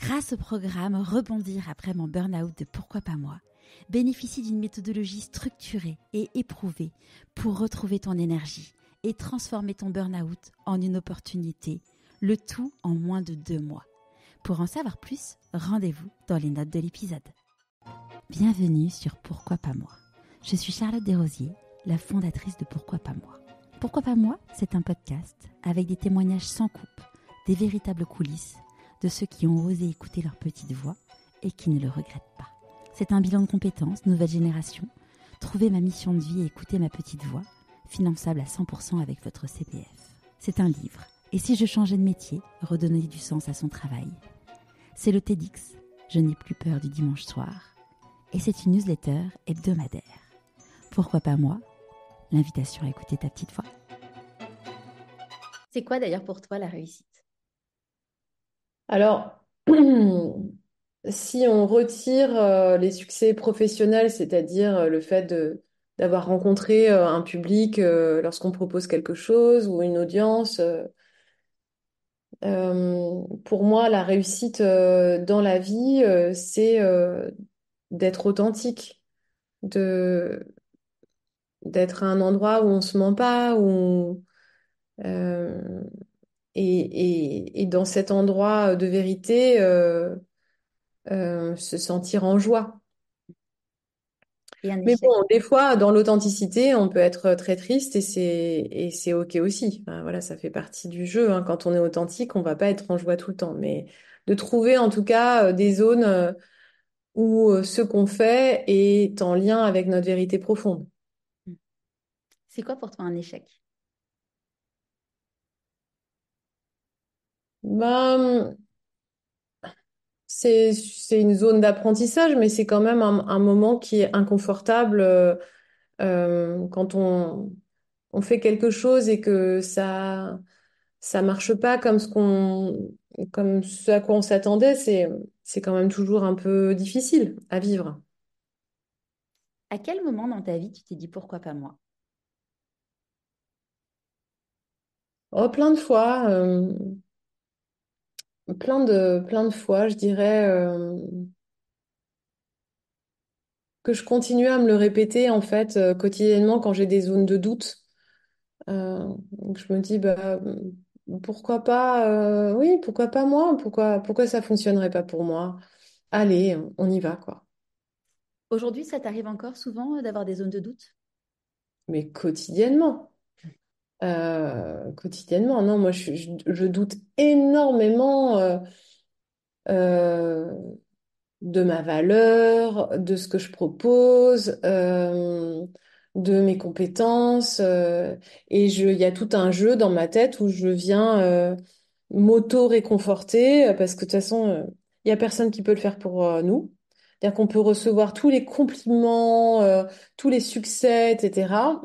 Grâce au programme Rebondir après mon burn-out de Pourquoi pas moi, bénéficie d'une méthodologie structurée et éprouvée pour retrouver ton énergie et transformer ton burn-out en une opportunité, le tout en moins de 2 mois. Pour en savoir plus, rendez-vous dans les notes de l'épisode. Bienvenue sur Pourquoi pas moi. Je suis Charlotte Desrosiers, la fondatrice de Pourquoi pas moi. Pourquoi pas moi, c'est un podcast avec des témoignages sans coupe, des véritables coulisses de ceux qui ont osé écouter leur petite voix et qui ne le regrettent pas. C'est un bilan de compétences, nouvelle génération, trouver ma mission de vie et écouter ma petite voix, finançable à 100% avec votre CPF. C'est un livre, et si je changeais de métier, redonner du sens à son travail. C'est le TEDx, je n'ai plus peur du dimanche soir, et c'est une newsletter hebdomadaire. Pourquoi pas moi? L'invitation à écouter ta petite voix. C'est quoi d'ailleurs pour toi la réussite? Alors, si on retire les succès professionnels, c'est-à-dire le fait d'avoir rencontré un public lorsqu'on propose quelque chose ou une audience, pour moi, la réussite dans la vie, c'est d'être authentique, de, d'être à un endroit où on se ment pas, euh, et dans cet endroit de vérité, se sentir en joie. Et un Mais échec? bon, des fois, dans l'authenticité, on peut être très triste et c'est OK aussi. Enfin, voilà, ça fait partie du jeu, hein. Quand on est authentique, on va pas être en joie tout le temps. Mais de trouver en tout cas des zones où ce qu'on fait est en lien avec notre vérité profonde. C'est quoi pour toi un échec? Ben, c'est une zone d'apprentissage, mais c'est quand même un moment qui est inconfortable quand on fait quelque chose et que ça marche pas comme ce à quoi on s'attendait, c'est quand même toujours un peu difficile à vivre. À quel moment dans ta vie tu t'es dit pourquoi pas moi? Oh, plein de fois, plein de fois, je dirais que je continue à me le répéter en fait quotidiennement quand j'ai des zones de doute. Donc je me dis bah pourquoi pas oui, pourquoi pas moi? Pourquoi ça fonctionnerait pas pour moi? Allez, on y va quoi. Aujourd'hui, ça t'arrive encore souvent d'avoir des zones de doute? Mais quotidiennement. Quotidiennement, non, moi je doute énormément euh, de ma valeur, de ce que je propose, de mes compétences, il y a tout un jeu dans ma tête où je viens m'auto-réconforter parce que de toute façon, il y a personne qui peut le faire pour nous. C'est-à-dire qu'on peut recevoir tous les compliments, tous les succès, etc.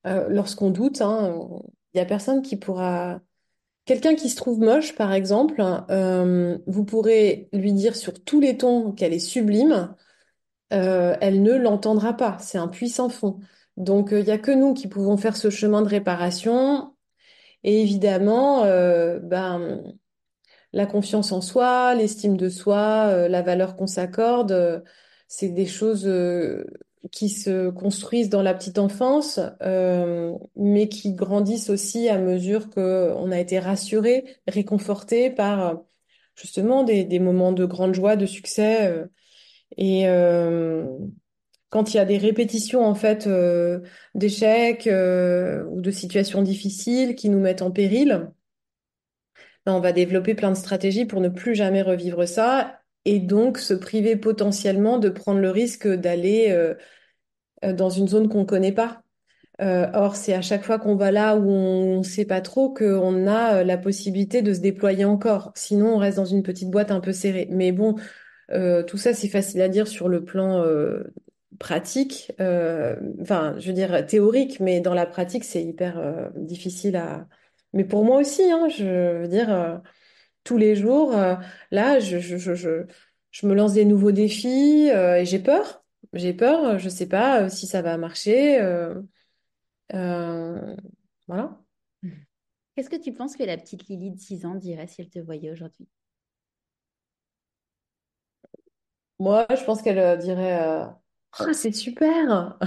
Lorsqu'on doute, hein, il y a personne qui pourra. Quelqu'un qui se trouve moche, par exemple, vous pourrez lui dire sur tous les tons qu'elle est sublime, elle ne l'entendra pas. C'est un puissant fond. Donc, il n'y a que nous qui pouvons faire ce chemin de réparation. Et évidemment, la confiance en soi, l'estime de soi, la valeur qu'on s'accorde, c'est des choses qui se construisent dans la petite enfance, mais qui grandissent aussi à mesure qu'on a été rassuré, réconforté par justement des moments de grande joie, de succès. Et quand il y a des répétitions en fait d'échecs ou de situations difficiles qui nous mettent en péril, ben, on va développer plein de stratégies pour ne plus jamais revivre ça et donc se priver potentiellement de prendre le risque d'aller dans une zone qu'on ne connaît pas. Or, c'est à chaque fois qu'on va là où on ne sait pas trop qu'on a la possibilité de se déployer encore. Sinon, on reste dans une petite boîte un peu serrée. Mais bon, tout ça, c'est facile à dire sur le plan pratique, enfin, je veux dire théorique, mais dans la pratique, c'est hyper difficile à. Mais pour moi aussi, hein, je veux dire, tous les jours, là, je me lance des nouveaux défis et j'ai peur. J'ai peur, je sais pas si ça va marcher. Euh, voilà. Qu'est-ce que tu penses que la petite Lily de 6 ans dirait si elle te voyait aujourd'hui? Moi, je pense qu'elle dirait ah, c'est super!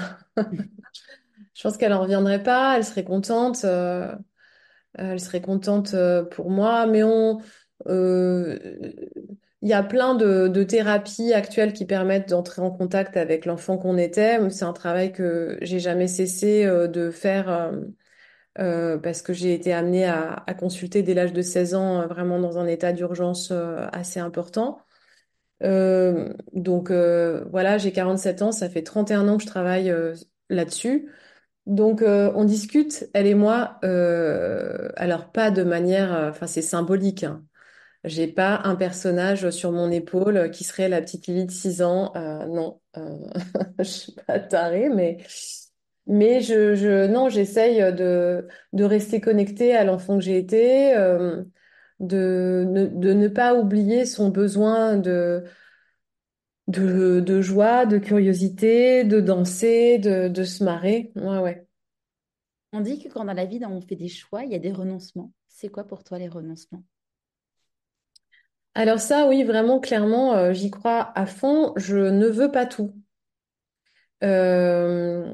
Je pense qu'elle en reviendrait pas, elle serait contente. Elle serait contente pour moi, mais euh, il y a plein de thérapies actuelles qui permettent d'entrer en contact avec l'enfant qu'on était. C'est un travail que j'ai jamais cessé de faire parce que j'ai été amenée à consulter dès l'âge de 16 ans, vraiment dans un état d'urgence assez important. Donc voilà, j'ai 47 ans, ça fait 31 ans que je travaille là-dessus. Donc, on discute, elle et moi, alors pas de manière, enfin c'est symbolique, hein. J'ai pas un personnage sur mon épaule qui serait la petite Lily de 6 ans, non, je suis pas tarée, mais non, j'essaye de rester connectée à l'enfant que j'ai été, de ne pas oublier son besoin de joie, de curiosité, de danser, de se marrer, ouais, ouais. On dit que quand dans la vie, on fait des choix, il y a des renoncements. C'est quoi pour toi les renoncements? Alors ça, oui, vraiment, clairement, j'y crois à fond. Je ne veux pas tout. Euh,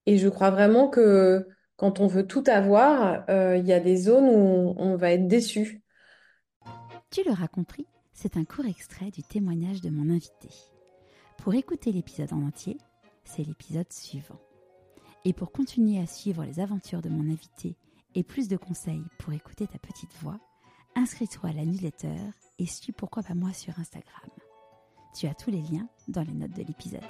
et je crois vraiment que quand on veut tout avoir, il y a des zones où on va être déçu. Tu l'auras compris, c'est un court extrait du témoignage de mon invité. Pour écouter l'épisode en entier, c'est l'épisode suivant. Et pour continuer à suivre les aventures de mon invité et plus de conseils pour écouter ta petite voix, inscris-toi à la newsletter et suis Pourquoi pas moi sur Instagram. Tu as tous les liens dans les notes de l'épisode.